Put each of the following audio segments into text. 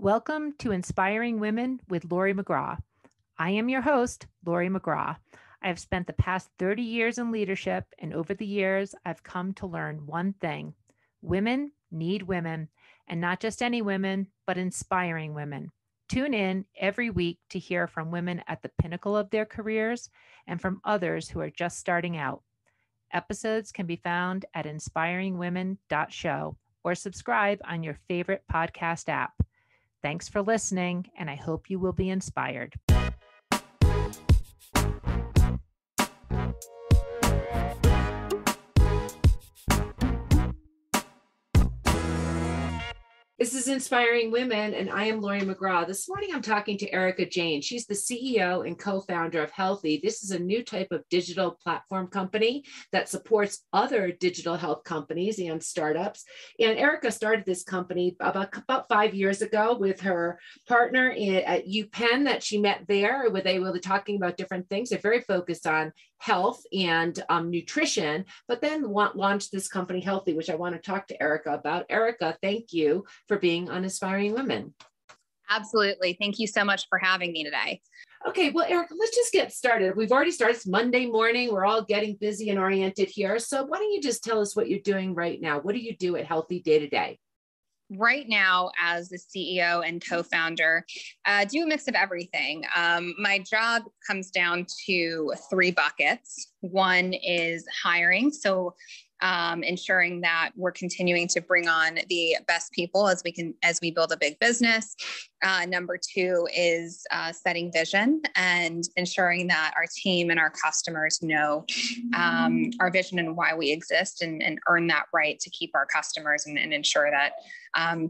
Welcome to Inspiring Women with Laurie McGraw. I am your host, Laurie McGraw. I have spent the past 30 years in leadership, and over the years, I've come to learn one thing. Women need women, and not just any women, but inspiring women. Tune in every week to hear from women at the pinnacle of their careers and from others who are just starting out. Episodes can be found at inspiringwomen.show or subscribe on your favorite podcast app. Thanks for listening, and I hope you will be inspired. This is Inspiring Women, and I am Laurie McGraw. This morning, I'm talking to Erica Jain. She's the CEO and co-founder of Healthie. This is a new type of digital platform company that supports other digital health companies and startups. And Erica started this company about 5 years ago with her partner at UPenn that she met there, where they were talking about different things. They're very focused on health and nutrition, but then launched this company Healthie, which I want to talk to Erica about. Erica, thank you for being on Inspiring Women. Absolutely. Thank you so much for having me today. Okay, well, Erica, let's just get started. We've already started. It's Monday morning. We're all getting busy and oriented here. So why don't you just tell us what you're doing right now? What do you do at Healthie day to day? Right now, as the CEO and co-founder, do a mix of everything. My job comes down to three buckets. One is hiring. So ensuring that we're continuing to bring on the best people as we build a big business. Number two is setting vision and ensuring that our team and our customers know our vision and why we exist and earn that right to keep our customers and ensure that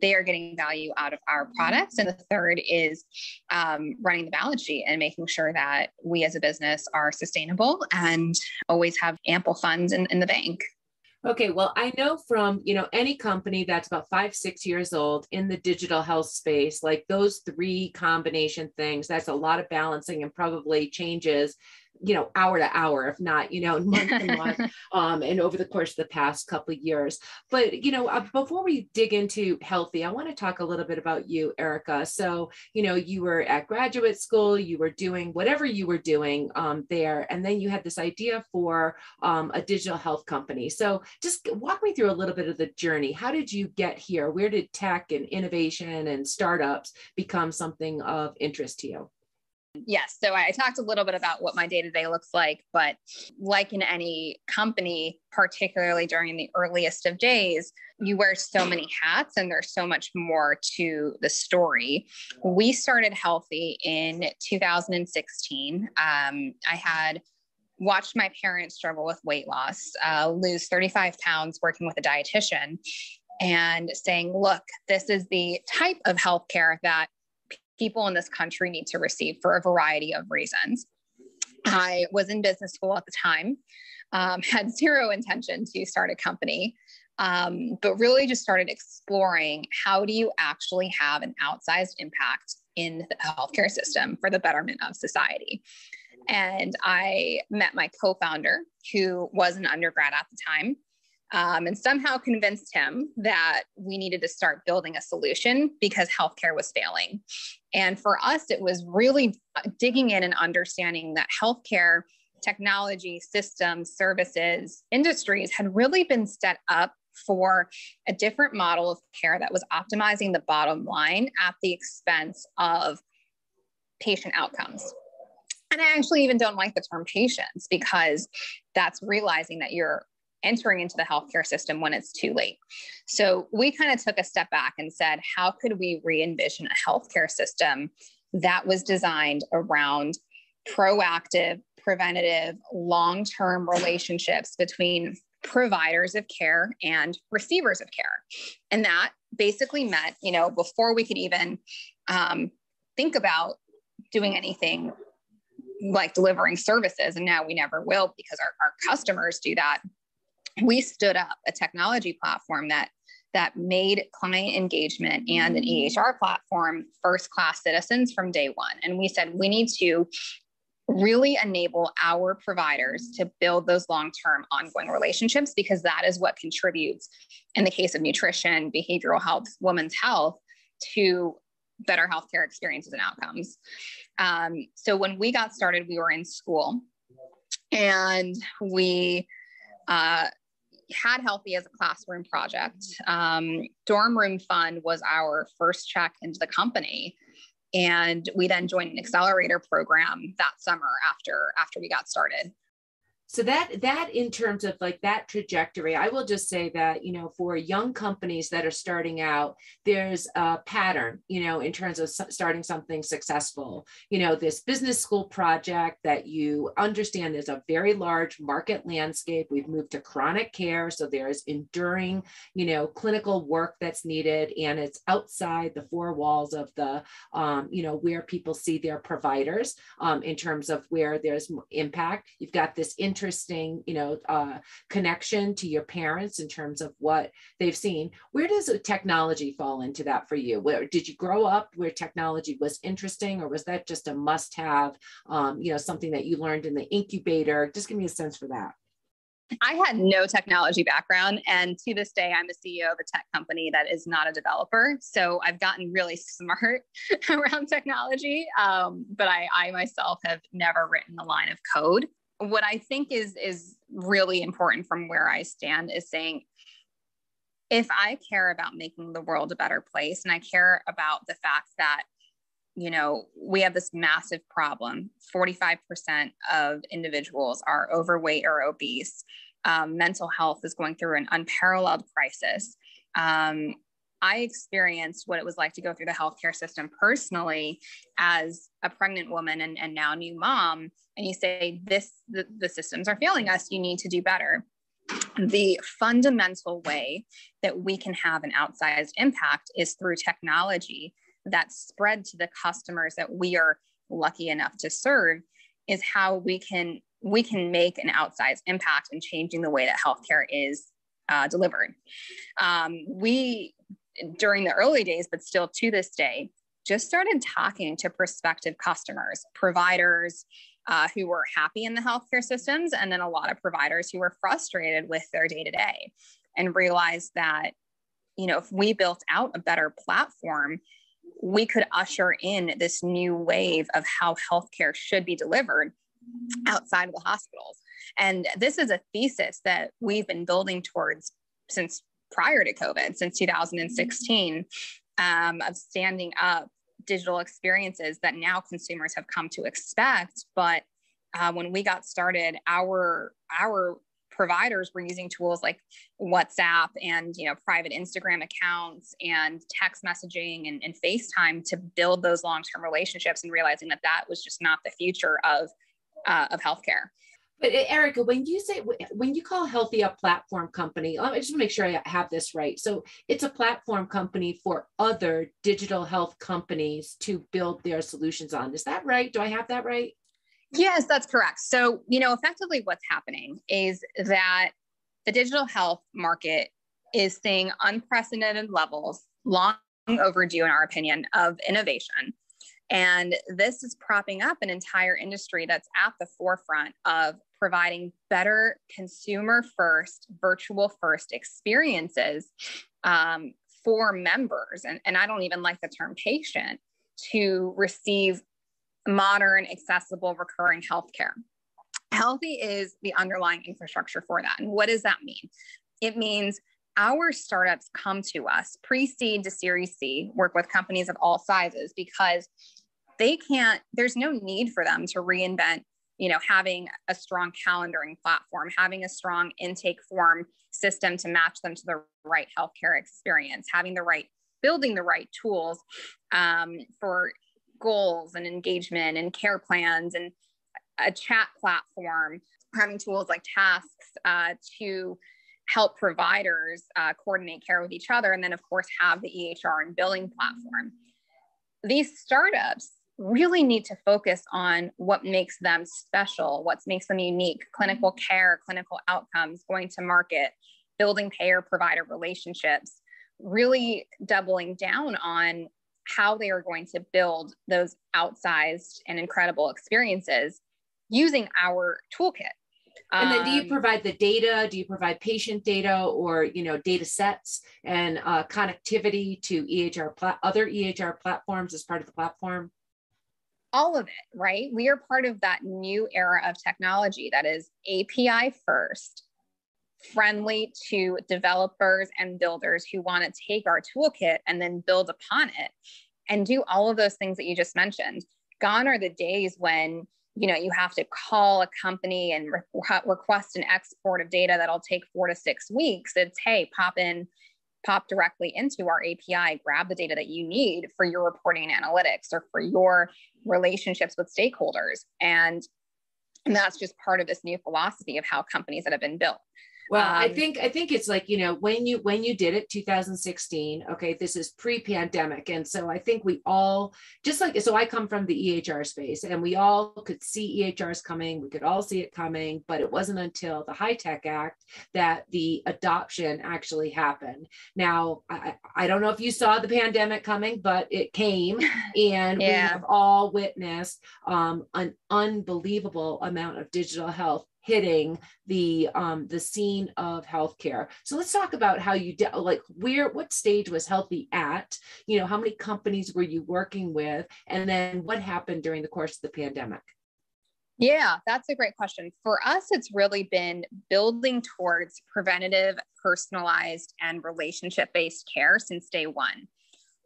they are getting value out of our products. And the third is running the balance sheet and making sure that we as a business are sustainable and always have ample funds in the bank. Okay, well, I know from, any company that's about 5-6 years old in the digital health space, like those three combination things, that's a lot of balancing and probably changes, hour to hour, if not, month to month, and over the course of the past couple of years. But, before we dig into Healthie, I want to talk a little bit about you, Erica. So, you were at graduate school, you were doing whatever you were doing there, and then you had this idea for a digital health company. So just walk me through a little bit of the journey. How did you get here? Where did tech and innovation and startups become something of interest to you? Yes. So I talked a little bit about what my day-to-day looks like, but like in any company, particularly during the earliest of days, you wear so many hats and there's so much more to the story. We started Healthie in 2016. I had watched my parents struggle with weight loss, lose 35 pounds working with a dietitian, and saying, look, this is the type of healthcare that people in this country need to receive for a variety of reasons. I was in business school at the time, had zero intention to start a company, but really just started exploring how do you actually have an outsized impact in the healthcare system for the betterment of society. And I met my co-founder, who was an undergrad at the time, and somehow convinced him that we needed to start building a solution because healthcare was failing. And for us, it was really digging in and understanding that healthcare technology, systems, services, industries had really been set up for a different model of care that was optimizing the bottom line at the expense of patient outcomes. And I actually even don't like the term patients because that's realizing that you're entering into the healthcare system when it's too late. So we kind of took a step back and said, how could we re-envision a healthcare system that was designed around proactive, preventative, long-term relationships between providers of care and receivers of care? And that basically meant, before we could even think about doing anything like delivering services, and now we never will because our customers do that, we stood up a technology platform that made client engagement and an EHR platform first-class citizens from day one. And we said, we need to really enable our providers to build those long-term ongoing relationships, because that is what contributes, in the case of nutrition, behavioral health, women's health, to better healthcare experiences and outcomes. So when we got started, we were in school and we had Healthie as a classroom project. Dorm Room Fund was our first check into the company. And we then joined an accelerator program that summer after we got started. So that in terms of like that trajectory, I will just say that, for young companies that are starting out, there's a pattern, in terms of starting something successful, this business school project that you understand there's a very large market landscape. We've moved to chronic care. So there's enduring, clinical work that's needed, and it's outside the four walls of the, where people see their providers in terms of where there's impact. You've got this interesting, connection to your parents in terms of what they've seen. Where does technology fall into that for you? Where did you grow up where technology was interesting, or was that just a must-have, something that you learned in the incubator? Just give me a sense for that. I had no technology background, and to this day, I'm the CEO of a tech company that is not a developer. So I've gotten really smart around technology, but I myself have never written a line of code. What I think is really important from where I stand is saying, if I care about making the world a better place, and I care about the fact that, we have this massive problem, 45% of individuals are overweight or obese. Mental health is going through an unparalleled crisis. I experienced what it was like to go through the healthcare system personally as a pregnant woman and now new mom. And you say, the systems are failing us. You need to do better. The fundamental way that we can have an outsized impact is through technology that's spread to the customers that we are lucky enough to serve, is how we can make an outsized impact in changing the way that healthcare is delivered. We, during the early days, but still to this day, just started talking to prospective customers, providers who were happy in the healthcare systems, and then a lot of providers who were frustrated with their day-to-day, and realized that, if we built out a better platform, we could usher in this new wave of how healthcare should be delivered outside of the hospitals. And this is a thesis that we've been building towards since prior to COVID, since 2016, of standing up digital experiences that now consumers have come to expect. But when we got started, our providers were using tools like WhatsApp and private Instagram accounts and text messaging and FaceTime to build those long-term relationships, and realizing that was just not the future of healthcare. But Erica, when you call Healthie a platform company, I just want to make sure I have this right. So it's a platform company for other digital health companies to build their solutions on. Is that right? Do I have that right? Yes, that's correct. So, effectively what's happening is that the digital health market is seeing unprecedented levels, long overdue in our opinion, of innovation. And this is propping up an entire industry that's at the forefront of providing better consumer first, virtual first experiences for members. And I don't even like the term patient, to receive modern, accessible, recurring healthcare. Healthie is the underlying infrastructure for that. And what does that mean? It means our startups come to us pre-seed to Series C, work with companies of all sizes, because there's no need for them to reinvent, having a strong calendaring platform, having a strong intake form system to match them to the right healthcare experience, building the right tools for goals and engagement and care plans, and a chat platform, having tools like tasks to help providers coordinate care with each other. And then of course have the EHR and billing platform. These startups really need to focus on what makes them special, what makes them unique: clinical care, clinical outcomes, going to market, building payer provider relationships, really doubling down on how they are going to build those outsized and incredible experiences using our toolkit. And then do you provide the data? Do you provide patient data or, data sets and connectivity to other EHR platforms as part of the platform? All of it, right? We are part of that new era of technology that is API first, friendly to developers and builders who want to take our toolkit and then build upon it and do all of those things that you just mentioned. Gone are the days when, you have to call a company and request an export of data that'll take 4 to 6 weeks. It's, hey, pop directly into our API, grab the data that you need for your reporting and analytics or for your relationships with stakeholders. And that's just part of this new philosophy of how companies that have been built. Well, I think it's like, when you did it, 2016, okay, this is pre-pandemic. And so I think we all, so I come from the EHR space and we all could see EHRs coming. We could all see it coming, but it wasn't until the HITECH Act that the adoption actually happened. Now, I don't know if you saw the pandemic coming, but it came and we have all witnessed an unbelievable amount of digital health hitting the scene of healthcare. So let's talk about how you what stage was Healthie at? How many companies were you working with? And then what happened during the course of the pandemic? Yeah, that's a great question. For us, it's really been building towards preventative, personalized, and relationship-based care since day one.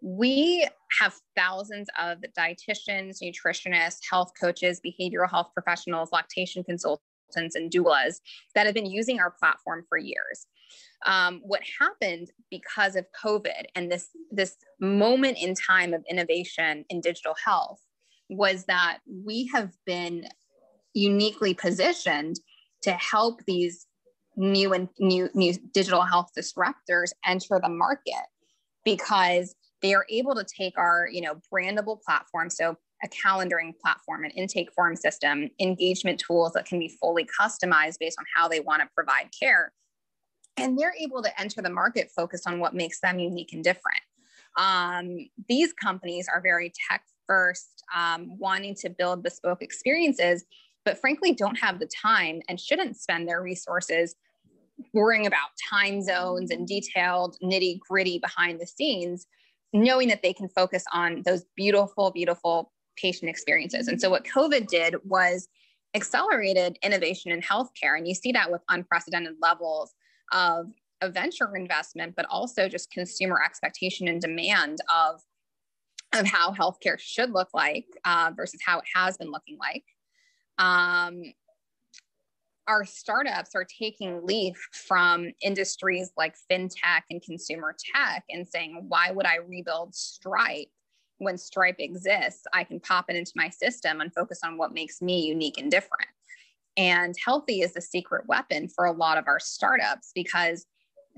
We have thousands of dietitians, nutritionists, health coaches, behavioral health professionals, lactation consultants, and doulas that have been using our platform for years. What happened because of COVID and this moment in time of innovation in digital health was that we have been uniquely positioned to help these new digital health disruptors enter the market because they are able to take our brandable platform, so a calendaring platform, an intake form system, engagement tools that can be fully customized based on how they want to provide care. And they're able to enter the market focused on what makes them unique and different. These companies are very tech first, wanting to build bespoke experiences, but frankly don't have the time and shouldn't spend their resources worrying about time zones and detailed nitty gritty behind the scenes, knowing that they can focus on those beautiful, beautiful patient experiences. And so what COVID did was accelerated innovation in healthcare. And you see that with unprecedented levels of venture investment, but also just consumer expectation and demand of how healthcare should look like versus how it has been looking like. Our startups are taking leaf from industries like fintech and consumer tech and saying, why would I rebuild Stripe when Stripe exists? I can pop it into my system and focus on what makes me unique and different. And Healthie is the secret weapon for a lot of our startups because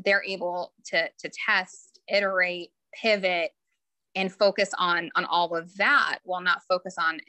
they're able to test, iterate, pivot, and focus on all of that while not focus on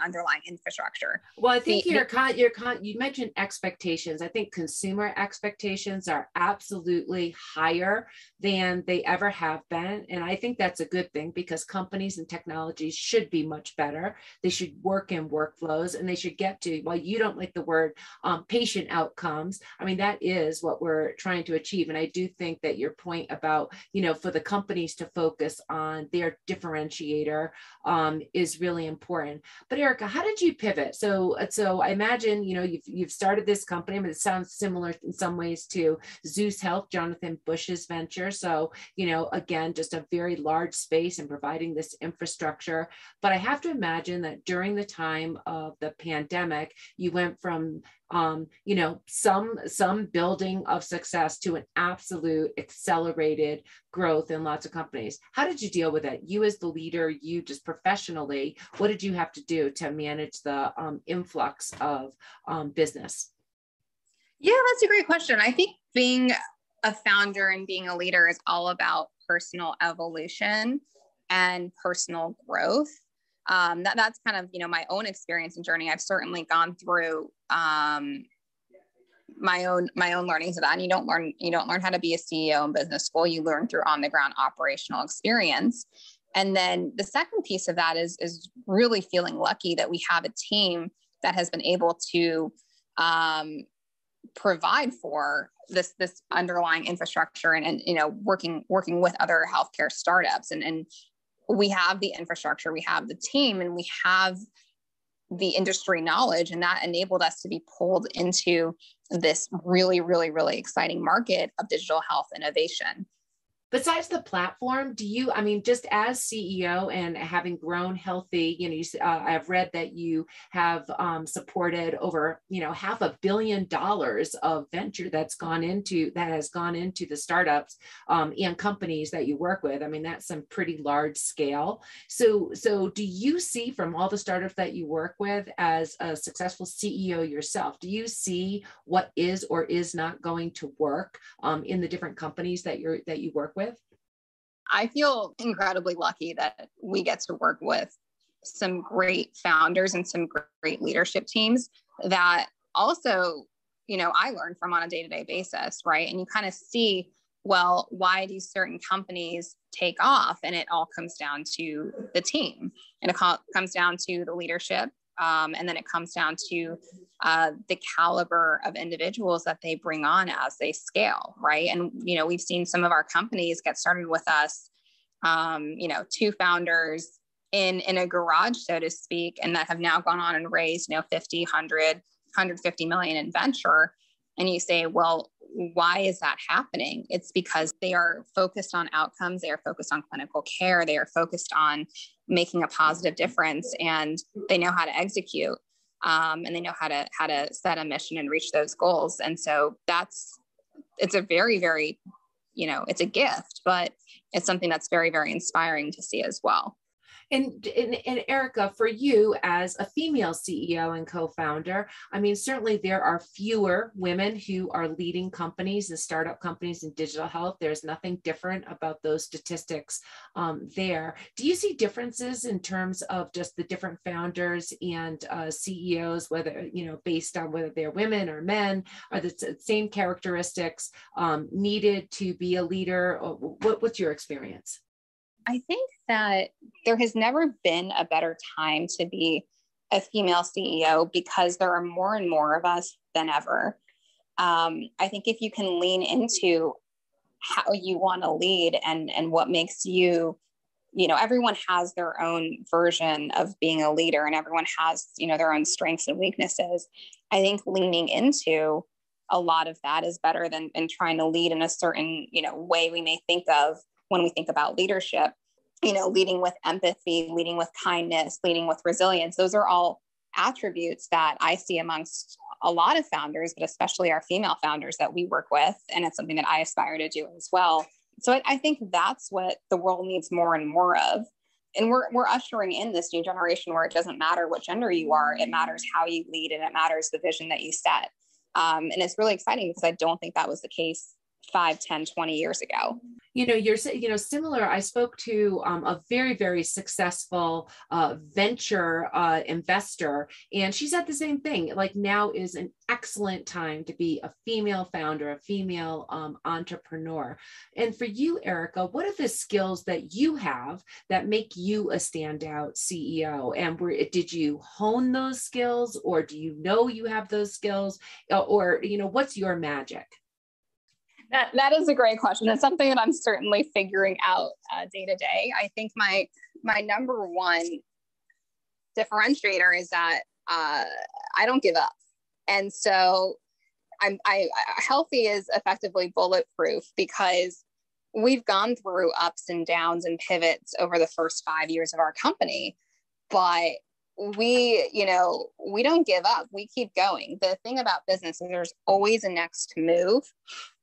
underlying infrastructure. Well, I think you mentioned expectations. I think consumer expectations are absolutely higher than they ever have been. And I think that's a good thing because companies and technologies should be much better. They should work in workflows and they should get to, while you don't like the word patient outcomes, I mean, that is what we're trying to achieve. And I do think that your point about, for the companies to focus on their differentiator is really important. But Erica, how did you pivot? So I imagine, you've started this company. I mean, it sounds similar in some ways to Zeus Health, Jonathan Bush's venture. So, again, just a very large space and providing this infrastructure. But I have to imagine that during the time of the pandemic, you went from some building of success to an absolute accelerated growth in lots of companies. How did you deal with it? You as the leader, you just professionally, what did you have to do to manage the influx of business? Yeah, that's a great question. I think being a founder and being a leader is all about personal evolution and personal growth. That's kind of, my own experience and journey. I've certainly gone through my own learnings of that. And you don't learn how to be a CEO in business school. You learn through on the ground operational experience. And then the second piece of that is really feeling lucky that we have a team that has been able to provide for this underlying infrastructure and working with other healthcare startups. And we have the infrastructure, we have the team, and we have the industry knowledge, and that enabled us to be pulled into this really, really, really exciting market of digital health innovation. Besides the platform, just as CEO and having grown Healthie, I've read that you have supported over, $500 million of venture that has gone into the startups and companies that you work with. I mean, that's some pretty large scale. So do you see from all the startups that you work with, as a successful CEO yourself, do you see what is or is not going to work in the different companies that you work with? I feel incredibly lucky that we get to work with some great founders and some great leadership teams that also, I learn from on a day-to-day basis, right? And you kind of see, well, why do certain companies take off? And it all comes down to the team, and it comes down to the leadership. And then it comes down to the caliber of individuals that they bring on as they scale, right? And, we've seen some of our companies get started with us, 2 founders in a garage, so to speak, and that have now gone on and raised, 50, 100, 150 million in venture. And you say, well, why is that happening? It's because they are focused on outcomes. They are focused on clinical care. They are focused on making a positive difference, and they know how to execute. And they know how to set a mission and reach those goals. And so it's a very, very, it's a gift, but it's something that's very, very inspiring to see as well. And Erica, for you as a female CEO and co-founder, certainly there are fewer women who are leading companies and startup companies in digital health. There's nothing different about those statistics there. Do you see differences in terms of just the different founders and CEOs, whether, based on whether they're women or men? Are the same characteristics needed to be a leader? Or what's your experience? I think that there has never been a better time to be a female CEO because there are more and more of us than ever. I think if you can lean into how you want to lead and what makes you, everyone has their own version of being a leader, and everyone has, their own strengths and weaknesses. I think leaning into a lot of that is better than trying to lead in a certain, way we may think of when we think about leadership, leading with empathy, leading with kindness, leading with resilience. Those are all attributes that I see amongst a lot of founders, but especially our female founders that we work with. And it's something that I aspire to do as well. So I think that's what the world needs more and more of. And we're ushering in this new generation where it doesn't matter what gender you are, it matters how you lead, and it matters the vision that you set. And it's really exciting because I don't think that was the case 5, 10, 20 years ago. You're similar. I spoke to a very, very successful venture investor, and she said the same thing. Like, now is an excellent time to be a female founder, a female entrepreneur. And for you, Erica, what are the skills that you have that make you a standout CEO? And did you hone those skills, or do you know you have those skills, or what's your magic? That is a great question. It's something that I'm certainly figuring out day to day. I think my number one differentiator is that I don't give up. And so Healthie is effectively bulletproof because we've gone through ups and downs and pivots over the first 5 years of our company, but we don't give up. We keep going. The thing about business is there's always a next move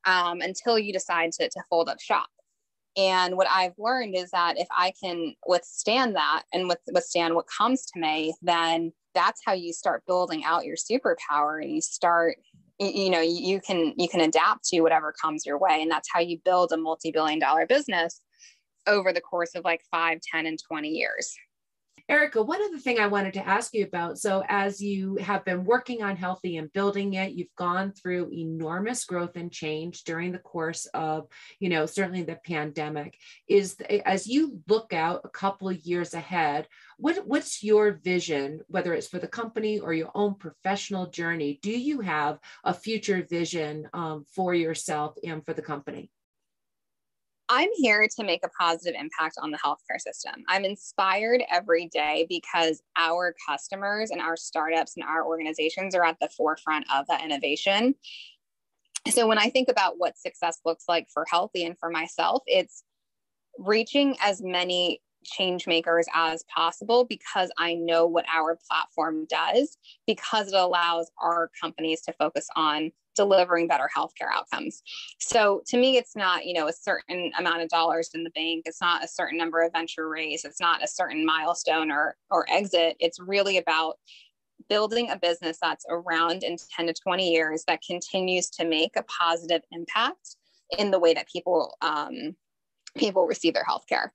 until you decide to fold up shop. And what I've learned is that if I can withstand that and withstand what comes to me, then that's how you start building out your superpower, and you start, you can adapt to whatever comes your way. And that's how you build a multi-billion-dollar business over the course of like 5, 10, and 20 years. Erica, one other thing I wanted to ask you about. So as you have been working on Healthie and building it, you've gone through enormous growth and change during the course of, certainly the pandemic. As you look out a couple of years ahead, what's your vision, whether it's for the company or your own professional journey? Do you have a future vision for yourself and for the company? I'm here to make a positive impact on the healthcare system. I'm inspired every day because our customers and our startups and our organizations are at the forefront of that innovation. So when I think about what success looks like for Healthie and for myself, it's reaching as many change makers as possible because I know what our platform does, because it allows our companies to focus on delivering better healthcare outcomes. So to me, it's not, a certain amount of dollars in the bank. It's not a certain number of venture raise. It's not a certain milestone or exit. It's really about building a business that's around in 10 to 20 years that continues to make a positive impact in the way that people receive their healthcare.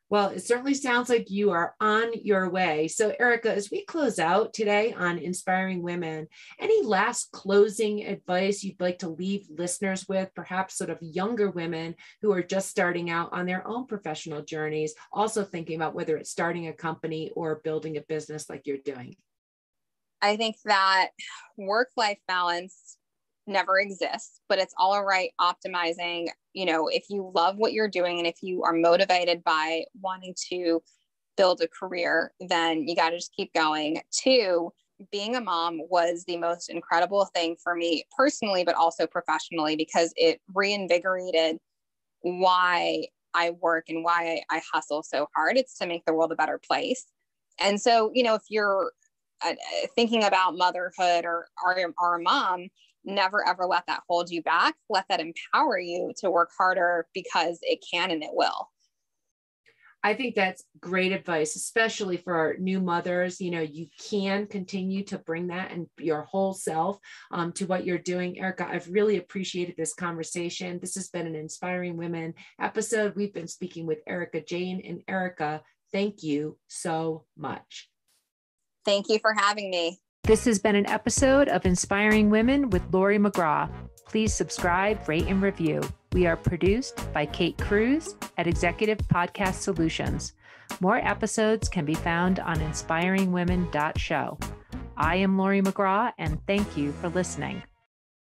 Well, it certainly sounds like you are on your way. So Erica, as we close out today on Inspiring Women, any last closing advice you'd like to leave listeners with, perhaps sort of younger women who are just starting out on their own professional journeys, also thinking about whether it's starting a company or building a business like you're doing? I think that work-life balance never exists, but it's all right optimizing. If you love what you're doing and if you are motivated by wanting to build a career, then you got to just keep going. 2, being a mom was the most incredible thing for me personally, but also professionally, because it reinvigorated why I work and why I hustle so hard. It's to make the world a better place. And so, if you're thinking about motherhood or are a mom, never, ever let that hold you back. Let that empower you to work harder because it can and it will. I think that's great advice, especially for our new mothers. You can continue to bring that and your whole self to what you're doing. Erica, I've really appreciated this conversation. This has been an Inspiring Women episode. We've been speaking with Erica Jain. And Erica, thank you so much. Thank you for having me. This has been an episode of Inspiring Women with Laurie McGraw. Please subscribe, rate, and review. We are produced by Kate Cruz at Executive Podcast Solutions. More episodes can be found on inspiringwomen.show. I am Laurie McGraw, and thank you for listening.